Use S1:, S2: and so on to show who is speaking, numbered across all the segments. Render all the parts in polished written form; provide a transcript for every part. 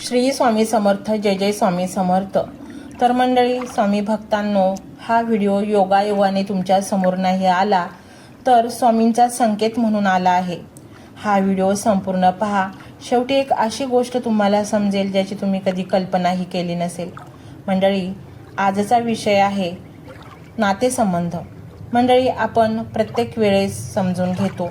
S1: श्री स्वामी समर्थ, जय जय स्वामी समर्थ। तर मंडळी, स्वामी भक्तांनो, हा व्हिडिओ योगायोगाने तुमच्या समोर नाही आला तर स्वामींचा संकेत म्हणून आला आहे। हा व्हिडिओ संपूर्ण पहा। शेवटी एक अशी गोष्ट तुम्हाला समजेल ज्याची तुम्ही कधी कल्पनाही केली नसेल। मंडळी, आजचा विषय आहे नातेसंबंध। मंडळी, आपण प्रत्येक वेळेस समजून घेतो,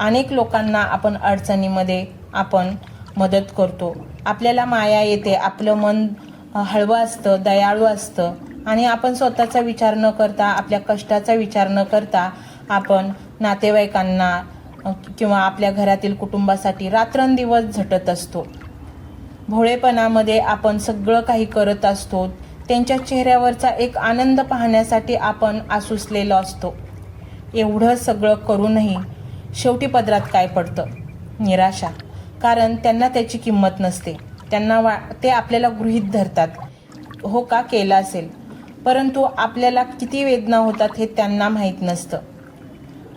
S1: अनेक लोकांना आपण अडचणीमध्ये आपण मदत करतो, आपल्याला माया येते, आपलं मन हळवं असतं, दयाळू असतं आणि आपण स्वतःचा विचार न करता, आपल्या कष्टाचा विचार न करता आपण नातेवाईकांना किंवा आपल्या घरातील कुटुंबासाठी रात्रंदिवस झटत असतो। भोळेपणामध्ये आपण सगळं काही करत असतो, त्यांच्या चेहऱ्यावरचा एक आनंद पाहण्यासाठी आपण आसुसलेलो असतो। एवढं सगळं करूनही शेवटी पदरात काय पडतं? निराशा। कारण त्यांना त्याची किंमत नसते, त्यांना ते आपल्याला गृहीत धरतात, हो का केलं असेल, परंतु आपल्याला किती वेदना होतात हे त्यांना माहीत नसतं।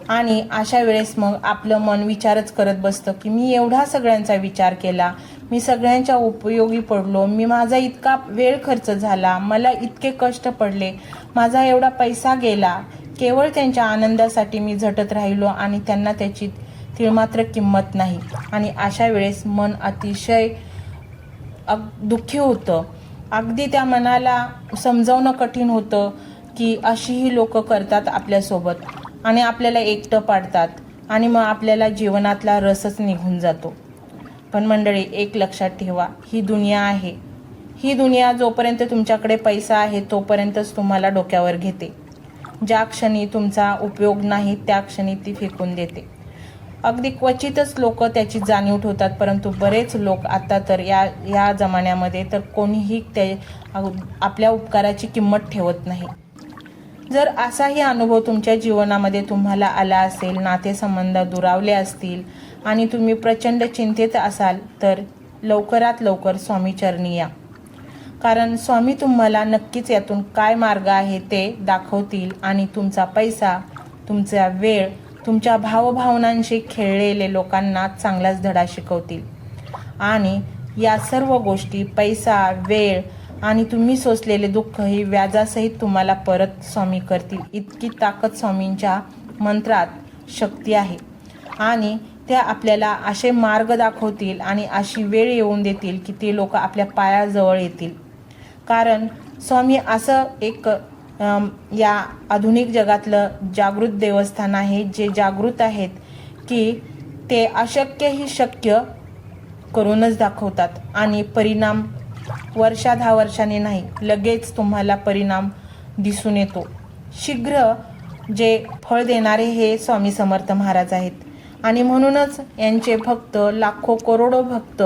S1: आणि अशा वेळेस मग आपलं मन विचारच करत बसतं की मी एवढा सगळ्यांचा विचार केला, मी सगळ्यांच्या उपयोगी पडलो, मी माझा इतका वेळ खर्च झाला, मला इतके कष्ट पडले, माझा एवढा पैसा गेला, केवळ त्यांच्या आनंदासाठी मी झटत राहिलो आणि त्यांना त्याची तिळमात्र किंमत नाही। आणि अशा वेळेस मन अतिशय दुःखी होतं। अगदी त्या मनाला समजावणं कठीण होतं की अशीही लोक करतात आपल्यासोबत आणि आपल्याला एकटं पाडतात आणि मग आपल्याला जीवनातला रसच निघून जातो। पण मंडळी, एक लक्षात ठेवा, ही दुनिया आहे, ही दुनिया जोपर्यंत तुमच्याकडे पैसा आहे तोपर्यंतच तुम्हाला डोक्यावर घेते। ज्या क्षणी तुमचा उपयोग नाही त्या क्षणी ती फेकून देते। अगदी क्वचितच लोक त्याची जाणीव ठेवतात, परंतु बरेच लोक आता तर या जमान्यामध्ये तर कोणीही आपल्या उपकाराची किंमत ठेवत नाही। जर असाही अनुभव तुमच्या जीवनामध्ये तुम्हाला आला असेल, नातेसंबंध दुरावले असतील आणि तुम्ही प्रचंड चिंतेत असाल तर लवकरात लवकर स्वामी चरणी या, कारण स्वामी तुम्हाला नक्कीच यातून काय मार्ग आहे ते दाखवतील आणि तुमचा पैसा, तुमचा वेळ, तुमच्या भावभावनांशी खेळलेले लोकांना चांगलाच धडा शिकवतील। आणि या सर्व गोष्टी, पैसा, वेळ आणि तुम्ही सोसलेले दुःख ही व्याजासहित तुम्हाला परत स्वामी करतील। इतकी ताकद स्वामींच्या मंत्रात, शक्ती आहे। आणि त्या आपल्याला असे मार्ग दाखवतील आणि अशी वेळ येऊन देतील की ते लोक आपल्या पायाजवळ येतील। कारण स्वामी असं एक या आधुनिक जगातलं जागृत देवस्थान आहे, जे जागृत आहेत की ते अशक्य ही शक्य करूनच दाखवतात आणि परिणाम वर्षा 10 वर्षांनी नाही, लगेच तुम्हाला परिणाम दिसून येतो। शीघ्र जे फळ देणारे हे स्वामी समर्थ महाराज आहेत आणि म्हणूनच यांचे भक्त, लाखो करोडो भक्त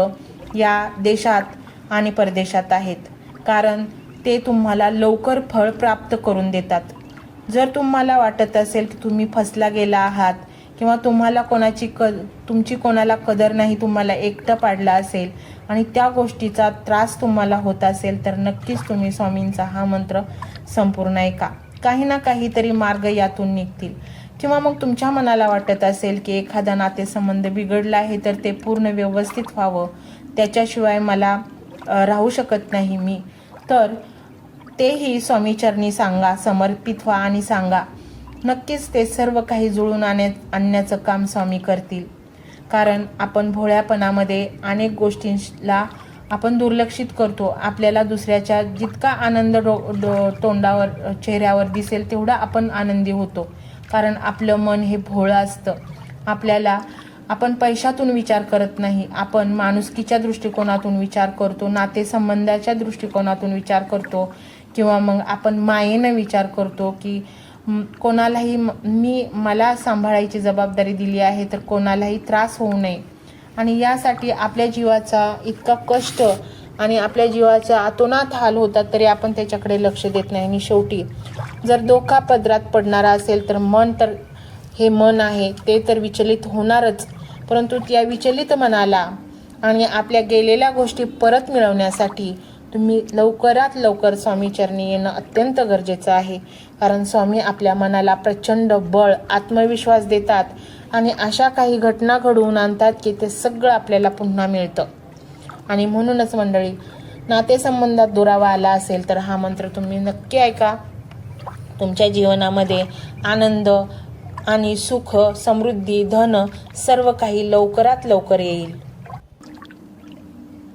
S1: या देशात आणि परदेशात आहेत, कारण ते तुम्हाला लवकर फळ प्राप्त करून देतात। जर तुम्हाला वाटत असेल की तुम्ही फसला गेला आहात किंवा तुम्हाला तुमची कोणाला कदर नाही, तुम्हाला एकटं पाडलं असेल आणि त्या गोष्टीचा त्रास तुम्हाला होत असेल तर नक्कीच तुम्ही स्वामींचा हा मंत्र संपूर्ण ऐका, काही ना काहीतरी मार्ग यातून निघतील। किंवा मग तुमच्या मनाला वाटत असेल की एखादा नातेसंबंध बिघडला आहे तर ते पूर्ण व्यवस्थित व्हावं, त्याच्याशिवाय मला राहू शकत नाही मी, तर तेही स्वामीचरणी सांगा, समर्पित व्हा आणि सांगा, नक्कीच ते सर्व काही जुळून आणण्याचं काम स्वामी करतील। कारण आपण भोळ्यापणामध्ये अनेक गोष्टींना आपण दुर्लक्षित करतो। आपल्याला दुसऱ्याच्या जितका आनंद तोंडावर, चेहऱ्यावर दिसेल तेवढा आपण आनंदी होतो, कारण आपलं मन हे भोळं असतं। आपण पैशातून विचार करत नाही, आपण माणुसकीच्या दृष्टिकोनातून विचार करतो, नातेसंबंधाच्या दृष्टिकोनातून विचार करतो, किंवा मग आपण मायेनं विचार करतो की कोणालाही मला सांभाळायची जबाबदारी दिली आहे तर कोणालाही त्रास होऊ नये। आणि यासाठी आपल्या जीवाचा इतका कष्ट आणि आपल्या जीवाचा अतोनात हाल होतात तरी आपण त्याच्याकडे लक्ष देत नाही। आणि शेवटी जर धोका पदरात पडणारा असेल तर हे मन आहे ते तर विचलित होणारच, परंतु त्या विचलित मनाला आणि आपल्या गेलेल्या गोष्टी परत मिळवण्यासाठी तुम्ही लवकरात लवकर स्वामी चरणी येणं अत्यंत गरजेचं आहे। कारण स्वामी आपल्या मनाला प्रचंड बळ, आत्मविश्वास देतात आणि अशा काही घटना घडवून आणतात की ते सगळं आपल्याला पुन्हा मिळतं। आणि म्हणूनच मंडळी, नातेसंबंधात दुरावा आला असेल तर हा मंत्र तुम्ही नक्की ऐका. तुमच्या जीवनामध्ये आनंद आणि सुख, समृद्धी, धन सर्व काही लवकरात लवकर येईल.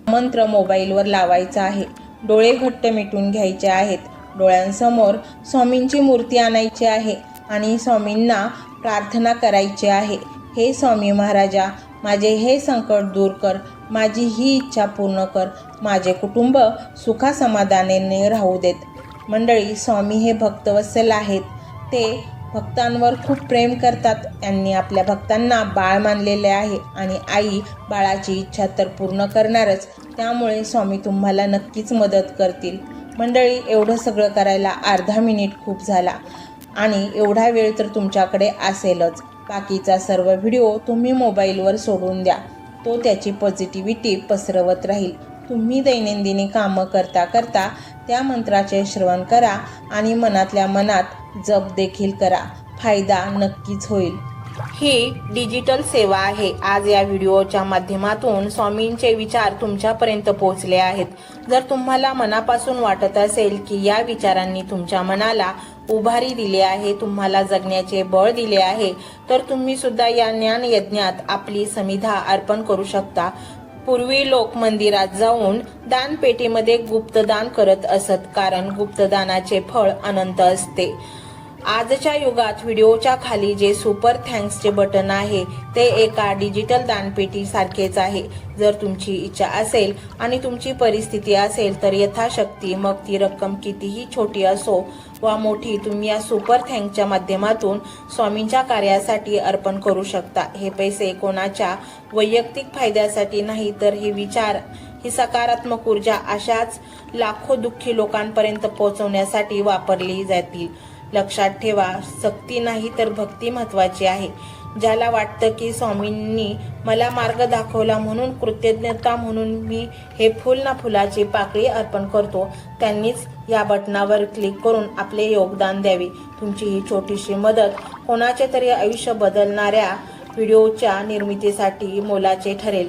S1: मंत्र मोबाईलवर लावायचा आहे. डोळे घट्ट मिटून घ्यायचे आहेत. डोळ्यांसमोर स्वामींची मूर्ती आणायची आहे आणि स्वामींना प्रार्थना करायची आहे. हे स्वामी महाराजा, माझे हे संकट दूर कर, माझी ही इच्छा पूर्ण कर, माझे कुटुंब सुखासमाधानाने राहू देत. मंडळी, स्वामी हे भक्तवत्सल आहेत. ते भक्तांवर खूप प्रेम करतात. त्यांनी आपल्या भक्तांना बाळ मानलेले आहे आणि आई बाळाची इच्छा तर पूर्ण करणारच. त्यामुळे स्वामी तुम्हाला नक्कीच मदत करतील. मंडळी, एवढं सगळं करायला अर्धा मिनिट खूप झाला आणि एवढा वेळ तर तुमच्याकडे असेलच. बाकीचा सर्व व्हिडिओ तुम्ही मोबाईलवर सोडून द्या. तो त्याची पॉझिटिव्हिटी पसरवत राहील. तुम्ही दैनंदिनी कामं करता करता त्या मंत्राचे श्रवण करा आणि मनातल्या मनात जप देखील करा. फायदा नक्कीच होईल. ही डिजिटल सेवा आहे. आज या व्हिडिओच्या माध्यमातून स्वामींचे विचार तुमच्यापर्यंत पोहोचले आहेत. जर तुम्हाला मनापासून वाटत असेल की या विचारांनी तुमच्या मनाला उभारी दिली आहे, तुम्हाला जगण्याचे बळ दिले आहे, तर तुम्ही सुद्धा या ज्ञान यज्ञात आपली समिधा अर्पण करू शकता. पूर्वी लोक मंदिरात जाऊन दानपेटीमध्ये गुप्तदान करत असत, कारण गुप्तदानाचे फळ अनंत असते. आजच्या युगात व्हिडिओच्या खाली जे सुपर थँक्सचे बटन आहे ते एका डिजिटल दानपेटी सारखेच आहे. जर तुमची इच्छा असेल आणि तुमची परिस्थिती असेल तर यथाशक्ती, मग ती रक्कम कितीही छोटी असो वा मोठी, तुम्ही या सुपर थँक्सच्या माध्यमातून स्वामींच्या कार्यासाठी अर्पण करू शकता. हे पैसे कोणाच्या वैयक्तिक फायद्यासाठी नाही, तर हे विचार, ही सकारात्मक ऊर्जा अशाच लाखो दुःखी लोकांपर्यंत पोहोचवण्यासाठी वापरली जातील. लक्षात ठेवा, सक्ती नाही तर भक्ती महत्वाची आहे. ज्याला वाटतं की स्वामींनी मला मार्ग दाखवला म्हणून कृतज्ञता म्हणून मी हे फुल ना फुलाची पाकळी अर्पण करतो, त्यांनीच या बटनावर क्लिक करून आपले योगदान द्यावे. तुमची ही छोटीशी मदत कोणाचे तरी आयुष्य बदलणाऱ्या व्हिडिओच्या निर्मितीसाठी मोलाचे ठरेल.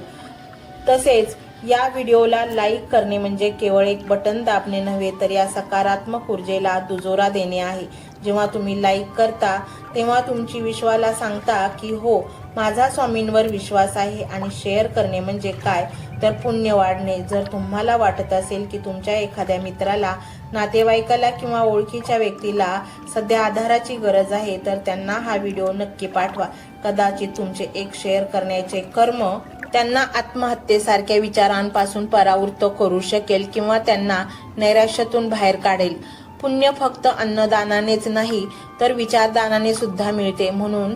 S1: तसेच या व्हिडिओला लाईक करणे म्हणजे केवळ एक बटन दाबणे नव्हे, तर या सकारात्मक ऊर्जेला दुजोरा देणे आहे. जेव्हा तुम्ही लाईक करता तेव्हा तुमची विश्वाला सांगता की हो, माझा स्वामींवर विश्वास आहे. आणि शेअर करणे म्हणजे काय, तर पुण्य वाढणे. जर तुम्हाला वाटत असेल की तुमच्या एखाद्या मित्राला, नातेवाईकाला किंवा ओळखीच्या व्यक्तीला सध्या आधाराची गरज आहे, तर त्यांना हा व्हिडिओ नक्की पाठवा. कदाचित तुमचे एक शेअर करण्याचे कर्म त्यांना आत्महत्येसारख्या विचारांपासून परावृत्त करू शकेल किंवा त्यांना नैराश्यातून बाहेर काढेल. पुण्य फक्त अन्नदानानेच नाही तर विचारदानाने सुद्धा मिळते. म्हणून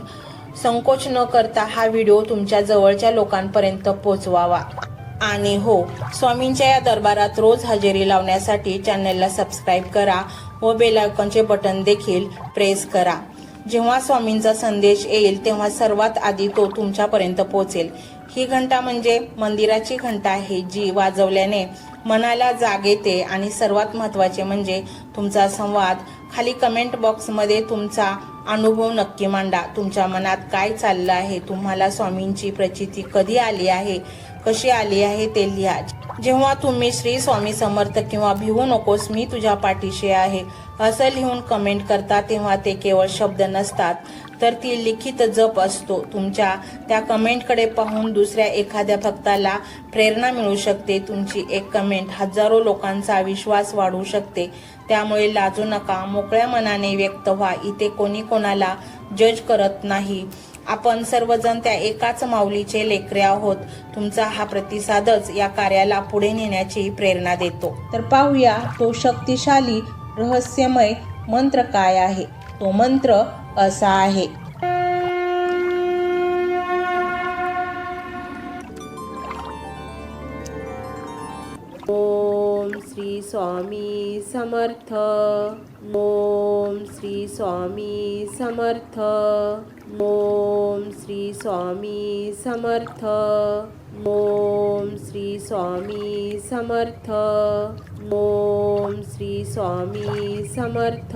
S1: संकोच न करता हा व्हिडिओ तुमच्या जवळच्या लोकांपर्यंत पोहोचवावा. आणि हो, स्वामींच्या या दरबारात रोज हजेरी लावण्यासाठी चॅनलला सबस्क्राईब करा व बेल आयकॉनचे बटन देखील प्रेस करा. जेव्हा स्वामींचा संदेश येईल तेव्हा सर्वात आधी तो तुमच्यापर्यंत पोहोचेल. ही घंटा म्हणजे मंदिराची घंटा आहे, जी वाजवल्याने मनाला जाग येते. आणि सर्वात महत्त्वाचे म्हणजे तुमचा संवाद. खाली कमेंट बॉक्समध्ये तुमचा अनुभव नक्की मांडा. तुमच्या मनात काय चाललं आहे, तुम्हाला स्वामींची प्रचिती कधी आली आहे, कशी आली आहे ते लिहा. जेव्हा तुम्ही श्री स्वामी समर्थ किंवा भिवू नकोस मी तुझ्या पाठीशी आहे असं लिहून कमेंट करता, तेव्हा ते केवळ शब्द नसतात, तर ती लिखित जप असतो. तुमच्या त्या कमेंटकडे पाहून दुसऱ्या एखाद्या भक्ताला प्रेरणा मिळू शकते. तुमची एक कमेंट हजारो लोकांचा विश्वास वाढवू शकते. त्यामुळे लाजू नका, मोकळ्या मनाने व्यक्त व्हा. इथे कोणी कोणाला जज करत नाही. आपण सर्वजण त्या एकाच माऊलीचे लेकरे आहोत. तुमचा हा प्रतिसादच या कार्याला पुढे नेण्याची प्रेरणा देतो. तर पाहूया तो शक्तिशाली रहस्यमय मंत्र काय आहे. तो मंत्र असा आहे. ओम श्री स्वामी समर्थ. ओम श्री स्वामी समर्थ. ओम श्री स्वामी समर्थ. ओम श्री स्वामी समर्थ. ओम श्री स्वामी समर्थ.